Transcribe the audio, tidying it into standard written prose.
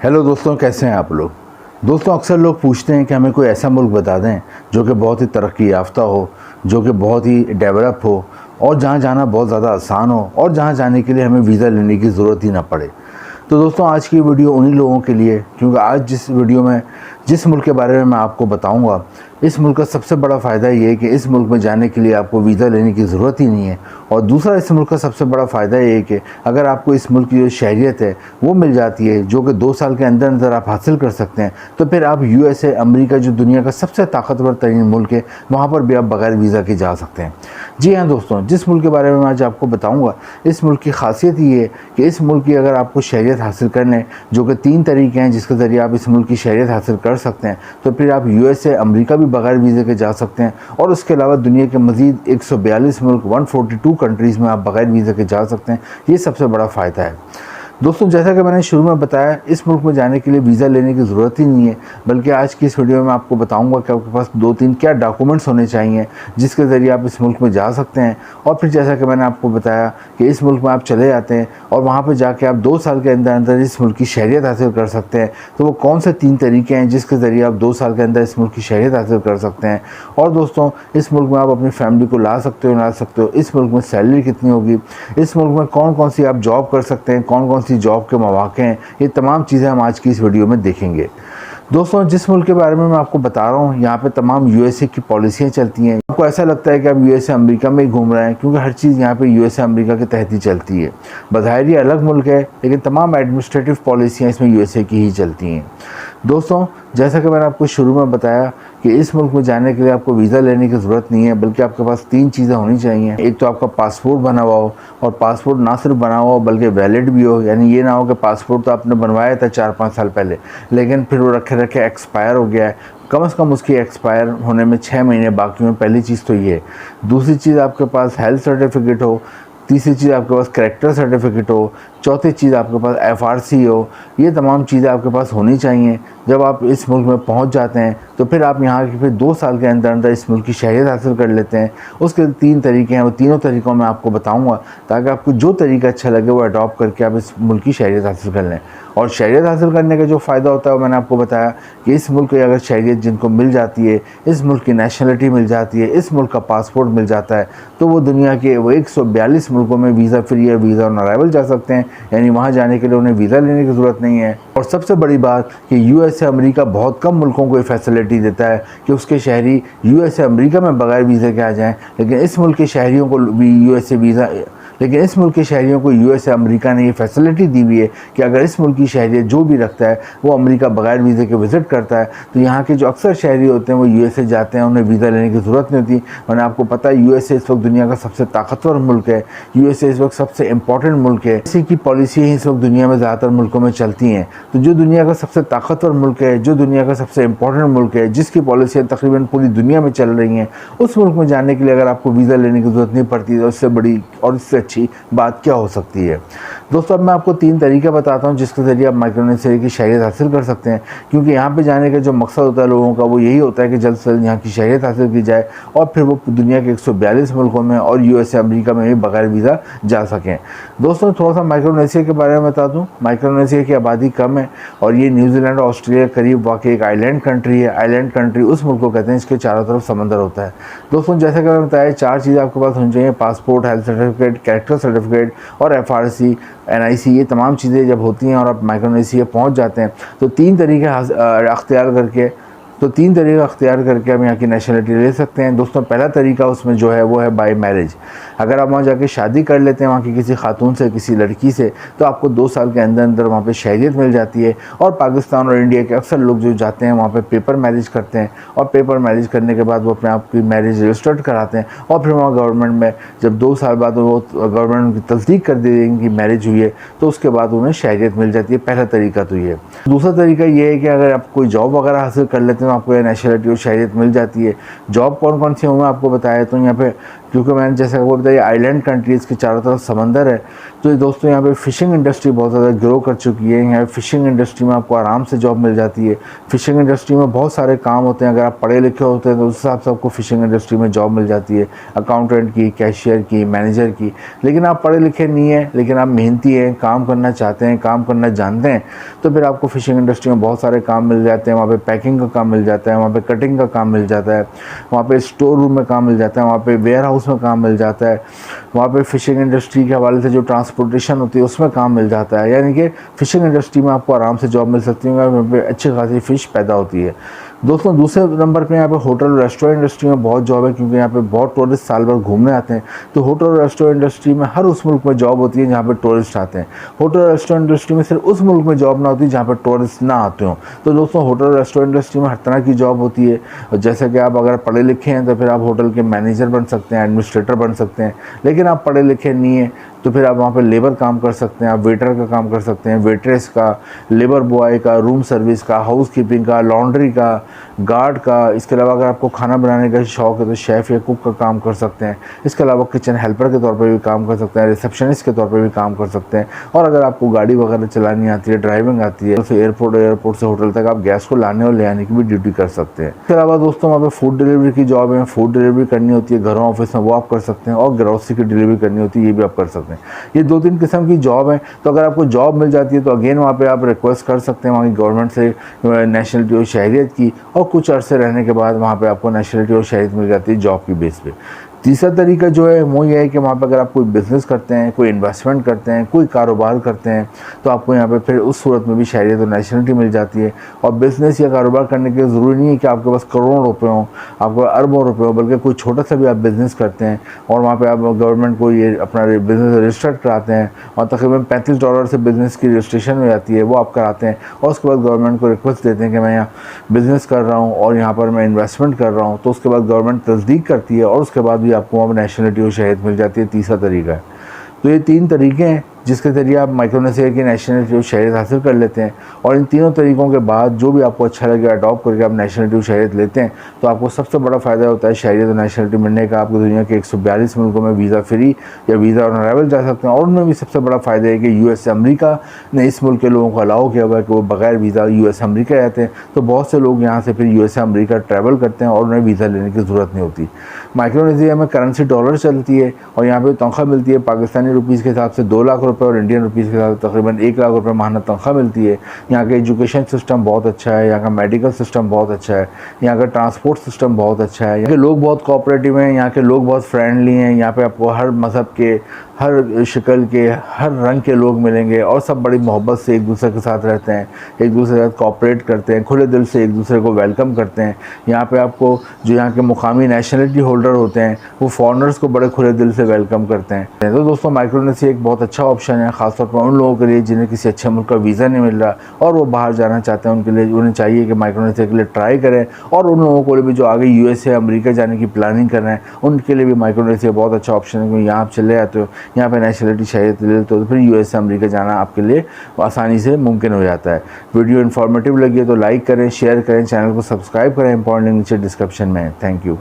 Hello दोस्तों, कैसे हैं आप लोग। दोस्तों, अक्सर लोग पूछते हैं कि हमें कोई ऐसा मुल्क बता दें जो कि बहुत ही तरक्की याफ्ता हो, जो कि बहुत ही डेवलप हो और जहां जाना बहुत ज़्यादा आसान हो और जहां जाने के लिए हमें वीज़ा लेने की ज़रूरत ही ना पड़े। तो दोस्तों, आज की वीडियो उन्हीं लोगों के लिए, क्योंकि आज जिस वीडियो में जिस मुल्क के बारे में मैं आपको बताऊंगा, इस मुल्क का सबसे बड़ा फ़ायदा ये है कि इस मुल्क में जाने के लिए आपको वीज़ा लेने की ज़रूरत ही नहीं है। और दूसरा, इस मुल्क का सबसे बड़ा फ़ायदा ये है कि अगर आपको इस मुल्क की जो शहरियत है वो मिल जाती है, जो कि 2 साल के अंदर अंदर आप हासिल कर सकते हैं, तो फिर आप USA, अमेरिका, जो दुनिया का सबसे ताकतवर तरीन मुल्क है, वहाँ पर भी आप बग़ैर वीज़ा के जा सकते हैं। जी हाँ दोस्तों, जिस मुल्क के बारे में मैं आज आपको बताऊँगा, इस मुल्क की खासियत ये है कि इस मुल्क की अगर आपको शहरियत हासिल करने, जो कि 3 तरीके हैं जिसके ज़रिए आप इस मुल्क की शहरियत हासिल कर सकते हैं, तो फिर आप USA, अमेरिका भी बग़ैर वीज़े के जा सकते हैं। और उसके अलावा दुनिया के मज़ीद 142 मुल्क, 142 कंट्रीज़ में आप बग़ैर वीज़े के जा सकते हैं। ये सबसे बड़ा फ़ायदा है। दोस्तों, जैसा कि मैंने शुरू में बताया, इस मुल्क में जाने के लिए वीज़ा लेने की ज़रूरत ही नहीं है, बल्कि आज की इस वीडियो में आपको बताऊंगा कि आपके पास 2-3 क्या डॉक्यूमेंट्स होने चाहिए जिसके ज़रिए आप इस मुल्क में जा सकते हैं। और फिर जैसा कि मैंने आपको बताया कि इस मुल्क में आप चले जाते हैं और वहाँ पर जाके आप 2 साल के अंदर अंदर इस मुल्क की शहरियत हासिल कर सकते हैं। तो वो कौन से 3 तरीके हैं जिसके ज़रिए आप 2 साल के अंदर इस मुल्क की शहरियत हासिल कर सकते हैं। और दोस्तों, इस मुल्क में आप अपनी फैमिली को ला सकते हो, इस मुल्क में सैलरी कितनी होगी, इस मुल्क में कौन कौन सी आप जॉब कर सकते हैं, कौन कौन सी जॉब के मौके हैं, ये तमाम चीज़ें हम आज की इस वीडियो में देखेंगे। दोस्तों, जिस मुल्क के बारे में मैं आपको बता रहा हूँ, यहाँ पे तमाम USA की पॉलिसियाँ चलती हैं। आपको ऐसा लगता है कि आप USA, अमेरिका में ही घूम रहे हैं, क्योंकि हर चीज़ यहाँ पे USA, अमेरिका के तहत ही चलती है। बज़ाहिर ये अलग मुल्क है, लेकिन तमाम एडमिनिस्ट्रेटिव पॉलिसियाँ इसमें USA की ही चलती हैं। दोस्तों, जैसा कि मैंने आपको शुरू में बताया कि इस मुल्क में जाने के लिए आपको वीज़ा लेने की ज़रूरत नहीं है, बल्कि आपके पास 3 चीज़ें होनी चाहिए। एक तो आपका पासपोर्ट बना हुआ हो, और पासपोर्ट ना सिर्फ बना हुआ हो बल्कि वैलिड भी हो। यानी ये ना हो कि पासपोर्ट तो आपने बनवाया था 4-5 साल पहले, लेकिन फिर वो रखे रखे एक्सपायर हो गया है। कम से कम उसकी एक्सपायर होने में 6 महीने बाकी हैं। पहली चीज़ तो ये है। दूसरी चीज़, आपके पास हेल्थ सर्टिफिकेट हो। तीसरी चीज़, आपके पास कैरेक्टर सर्टिफिकेट हो। चौथी चीज़, आपके पास FRC हो। ये तमाम चीज़ें आपके पास होनी चाहिए। जब आप इस मुल्क में पहुंच जाते हैं तो फिर आप यहाँ के 2 साल के अंदर अंदर इस मुल्क की शहरियत हासिल कर लेते हैं। उसके 3 तरीके हैं, वो तीनों तरीक़ों में आपको बताऊंगा, ताकि आपको जो तरीका अच्छा लगे वो अडॉप्ट करके आप इस मुल्क की शहरियत हासिल कर लें। और शहरियत हासिल करने का जो फ़ायदा होता है वो मैंने आपको बताया कि इस मुल्क की अगर शहरियत जिनको मिल जाती है, इस मुल्क की नेशनलिटी मिल जाती है, इस मुल्क का पासपोर्ट मिल जाता है, तो वो दुनिया के वो 142 मुल्कों में वीज़ा फ्री या वीज़ा ऑन अराइवल जा सकते हैं। यानी वहाँ जाने के लिए उन्हें वीज़ा लेने की ज़रूरत नहीं है। और सबसे बड़ी बात कि USA, अमेरिका बहुत कम मुल्कों को ये फैसिलिटी देता है कि उसके शहरी USA, अमेरिका में बग़ैर वीज़े के आ जाएँ, लेकिन इस मुल्क के शहरियों को USA, अमेरिका ने ये फैसिलिटी दी हुई है कि अगर इस मुल्क की शहरियत जो भी रखता है वो अमेरिका बग़ैर वीज़े के विज़िट करता है, तो यहाँ के जो अक्सर शहरी होते हैं वो USA जाते हैं, उन्हें वीज़ा लेने की ज़रूरत नहीं होती। वरना आपको पता है USA इस वक्त दुनिया का सबसे ताकतवर मुल्क है। USA इस वक्त सबसे इम्पॉर्टेंट मुल्क है। इसी की पॉलिसी ही इस वक्त दुनिया में ज़्यादातर मुल्कों में चलती हैं। तो जो दुनिया का सबसे ताकतवर मुल्क है, जो दुनिया का सबसे इम्पॉर्टेंट मुल्क है, जिसकी पॉलिसियाँ तकरीबन पूरी दुनिया में चल रही हैं, उस मुल्क में जाने के लिए अगर आपको वीज़ा लेने की ज़रूरत नहीं पड़ती, तो उससे बड़ी और इससे अच्छी बात क्या हो सकती है। दोस्तों, अब मैं आपको 3 तरीके बताता हूँ जिसके ज़रिए आप माइक्रोनेशिया की शहरियत हासिल कर सकते हैं। क्योंकि यहाँ पे जाने का जो मकसद होता है लोगों का, वो यही होता है कि जल्द से जल्द यहाँ की शहरियत हासिल की जाए और फिर वो दुनिया के 142 मुल्कों में और USA, अमेरिका में भी बग़ैर वीज़ा जा सकें। दोस्तों, थोड़ा सा माइक्रोनेशिया के बारे में बता दूँ। माइक्रोनेशिया की आबादी कम है और ये न्यूजीलैंड और ऑस्ट्रेलिया के करीब वाक़ एक आइलैंड कंट्री है। आइलैंड कंट्री उस मुल्क को कहते हैं जिसके चारों तरफ समंदर होता है। दोस्तों, जैसा कि मैंने बताया, 4 चीज़ें आपके पास होनी चाहिए: passport, health certificate, character certificate और FRC, NIC। ये तमाम चीज़ें जब होती हैं और आप माइक्रोनेशिया पहुंच जाते हैं तो 3 तरीके अख्तियार करके हम यहाँ की नेशनलिटी ले सकते हैं। दोस्तों, पहला तरीका उसमें जो है वो है बाय मैरिज। अगर आप वहाँ जाके शादी कर लेते हैं वहाँ की किसी खातून से, किसी लड़की से, तो आपको 2 साल के अंदर अंदर वहाँ पे शहरियत मिल जाती है। और पाकिस्तान और इंडिया के अक्सर लोग जो जाते हैं वहाँ पे पेपर मैरिज करते हैं, और पेपर मैरिज करने के बाद वो अपने आप की मैरिज रजिस्टर्ड कराते हैं, और फिर वहाँ गवर्नमेंट में जब 2 साल बाद वो गवर्नमेंट उनकी तस्दीक कर देंगे कि मैरिज हुई है, तो उसके बाद उन्हें शहरियत मिल जाती है। पहला तरीका तो ये। दूसरा तरीका ये है कि अगर आप कोई जॉब वगैरह हासिल कर लेते हैं तो आपको नेशनलिटी और शहरियत मिल जाती है। जॉब कौन कौन सी होंगे आपको बताया, तो यहाँ पे क्योंकि मैंने जैसे आपको बताया आइलैंड कंट्रीज़ के चारों तरफ समंदर है। तो ये दोस्तों यहाँ पे फ़िशिंग इंडस्ट्री बहुत ज़्यादा ग्रो कर चुकी है। यहाँ फ़िशिंग इंडस्ट्री में आपको आराम से जॉब मिल जाती है। फ़िशिंग इंडस्ट्री में बहुत सारे काम होते हैं, अगर आप पढ़े लिखे होते हैं तो उस हिसाब से आपको फ़िशिंग इंडस्ट्री में जॉब मिल जाती है, अकाउंटेंट की, कैशियर की, मैनेजर की। लेकिन आप पढ़े लिखे नहीं हैं, लेकिन आप मेहनती हैं, काम करना चाहते हैं, काम करना जानते हैं, तो फिर आपको फ़िशिंग इंडस्ट्री में बहुत सारे काम मिल जाते हैं। वहाँ पे पैकिंग का काम मिल जाता है, वहाँ पे कटिंग का काम मिल जाता है, वहाँ पे स्टोर रूम में काम मिल जाता है, वहाँ पे वेयर हाउस में काम मिल जाता है, वहाँ पे फ़िशिंग इंडस्ट्री के हवाले से जो ट्रांसपोर्टेशन होती है उसमें काम मिल जाता है। यानी कि फ़िशिंग इंडस्ट्री में आपको आराम से जॉब मिल सकती है, वहाँ पे अच्छी खासी फ़िश पैदा होती है। दोस्तों दूसरे नंबर पे यहाँ पे होटल रेस्टोरेंट इंडस्ट्री में बहुत जॉब है, क्योंकि यहाँ पे बहुत टूरिस्ट साल भर घूमने आते हैं। तो होटल रेस्टोरेंट इंडस्ट्री में हर उस मुल्क में जॉब होती है जहाँ पे टूरिस्ट आते हैं। होटल रेस्टोरेंट इंडस्ट्री में सिर्फ उस मुल्क में जॉब ना होती जहाँ पे टूरिस्ट ना आते हों। तो दोस्तों होटल रेस्टोरेंट इंडस्ट्री में हर तरह की जॉब होती है। और जैसे कि आप अगर पढ़े लिखे हैं तो फिर आप होटल के मैनेजर बन सकते हैं, एडमिनिस्ट्रेटर बन सकते हैं। लेकिन आप पढ़े लिखे नहीं हैं तो फिर आप वहाँ पे लेबर काम कर सकते हैं, आप वेटर का काम कर सकते हैं, वेट्रेस का, लेबर बॉय का, रूम सर्विस का, हाउस कीपिंग का, लॉन्ड्री का, गार्ड का। इसके अलावा अगर आपको खाना बनाने का शौक़ है तो शेफ़ या कुक का काम कर सकते हैं। इसके अलावा किचन हेल्पर के तौर पर भी काम कर सकते हैं, रिसेप्शनिस्ट के तौर पर भी काम कर सकते हैं। और अगर आपको गाड़ी वगैरह चलानी आती है, ड्राइविंग आती है, तो एयरपोर्ट से होटल तक आप गैस को लाने और ले आने की भी ड्यूटी कर सकते हैं। इसके अलावा दोस्तों वहाँ पे फूड डिलीवरी की जॉब है, फूड डिलीवरी करनी होती है घरों ऑफिस में, वो आप कर सकते हैं। और ग्रोसरी की डिलीवरी करनी होती है, ये भी आप कर सकते हैं। ये 2-3 किस्म की जॉब है। तो अगर आपको जॉब मिल जाती है तो अगेन वहाँ पे आप रिक्वेस्ट कर सकते हैं वहाँ की गवर्नमेंट से नेशनलिटी और शहरियत की, और कुछ अरसे रहने के बाद वहाँ पे आपको नेशनलिटी और शहरियत मिल जाती है जॉब की बेस पे। तीसरा तरीका जो है वो ये है कि वहाँ पे अगर आप कोई बिज़नेस करते हैं, कोई इन्वेस्टमेंट करते हैं, कोई कारोबार करते हैं, तो आपको यहाँ पे फिर उस सूरत में भी शहरियत और नेशनलिटी मिल जाती है। और बिज़नेस या कारोबार करने के ज़रूरी नहीं है कि आपके पास करोड़ों रुपए हों, आपको अरबों रुपए हों, बल्कि कोई छोटा सा भी आप बिज़नेस करते हैं और वहाँ पर आप गवर्नमेंट को ये अपना बिज़नेस रजिस्टर्ड कराते हैं और तकरीबन $35 से बिज़नेस की रजिस्ट्रेशन हो जाती है, वो आप कराते हैं। और उसके बाद गवर्नमेंट को रिक्वेस्ट देते हैं कि मैं यहाँ बिज़नेस कर रहा हूँ और यहाँ पर मैं इन्वेस्टमेंट कर रहा हूँ, तो उसके बाद गवर्नमेंट तस्दीक करती है और उसके बाद भी आपको वहाँ पर नेशनलिटी और शहरियत मिल जाती है। तीसरा तरीका है। तो ये 3 तरीके हैं जिसके ज़रिए आप माइक्रोनेशिया की नेशनलिटी और शहरियत हासिल कर लेते हैं। और इन तीनों तरीक़ों के बाद जो भी आपको अच्छा लगे अडॉप्ट करके आप नेशनलिटी और शहरियत लेते हैं, तो आपको सबसे बड़ा फ़ायदा होता है शहरियत और नेशनलिटी मिलने का। आपको दुनिया के 142 मुल्कों में वीज़ा फ्री या वीज़ा ऑन अराइवल जा सकते हैं। और उनमें भी सबसे बड़ा फ़ायदा है कि US अमेरिका ने इस मुल्क के लोगों को अलाउ किया हुआ है कि वो बग़ैर वीज़ा US अमेरिका जाते हैं। तो बहुत से लोग यहाँ से फिर US अमेरिका ट्रैवल करते हैं और उन्हें वीज़ा लेने की ज़रूरत नहीं होती। माइक्रोनेशिया में करेंसी डॉलर चलती है और यहाँ पर तनख्वाह मिलती है पाकिस्तानी रुपीज़ के हिसाब से 2 लाख रुपये और इंडियन रुपीज़ के साथ तकरीबन 1 लाख रुपये माहाना तनख्वाह मिलती है। यहाँ का एजुकेशन सिस्टम बहुत अच्छा है, यहाँ का मेडिकल सिस्टम बहुत अच्छा है, यहाँ का ट्रांसपोर्ट सिस्टम बहुत अच्छा है, यहाँ के लोग बहुत कोऑपरेटिव हैं, यहाँ के लोग बहुत फ्रेंडली हैं। यहाँ पे आपको हर मज़हब के, हर शक्ल के, हर रंग के लोग मिलेंगे और सब बड़ी मोहब्बत से एक दूसरे के साथ रहते हैं, एक दूसरे के साथ कोऑपरेट करते हैं, खुले दिल से एक दूसरे को वेलकम करते हैं। यहाँ पे आपको जो यहाँ के मुकामी नेशनलिटी होल्डर होते हैं वो फॉरेनर्स को बड़े खुले दिल से वेलकम करते हैं। तो दोस्तों माइक्रोनेशिया एक बहुत अच्छा ऑप्शन है, ख़ासतौर पर उन लोगों के लिए जिन्हें किसी अच्छे मुल्क का वीज़ा नहीं मिल रहा और वो बाहर जाना चाहते हैं। उनके लिए उन्हें चाहिए कि माइक्रोनेशिया के लिए ट्राई करें। और उन लोगों को भी जो आगे USA अमेरिका जाने की प्लानिंग कर रहे हैं उनके लिए भी माइक्रोनेशिया बहुत अच्छा ऑप्शन है, क्योंकि यहाँ आप चले आते हो, यहाँ पर नेशनलिटी शहरियत ले लेते हो, तो फिर USA अमेरिका जाना आपके लिए आसानी से मुमकिन हो जाता है। वीडियो इन्फॉर्मेटिव लगी है तो लाइक करें, शेयर करें, चैनल को सब्सक्राइब करें। इंपॉर्टेंट लिंक नीचे डिस्क्रिप्शन में है। Thank you.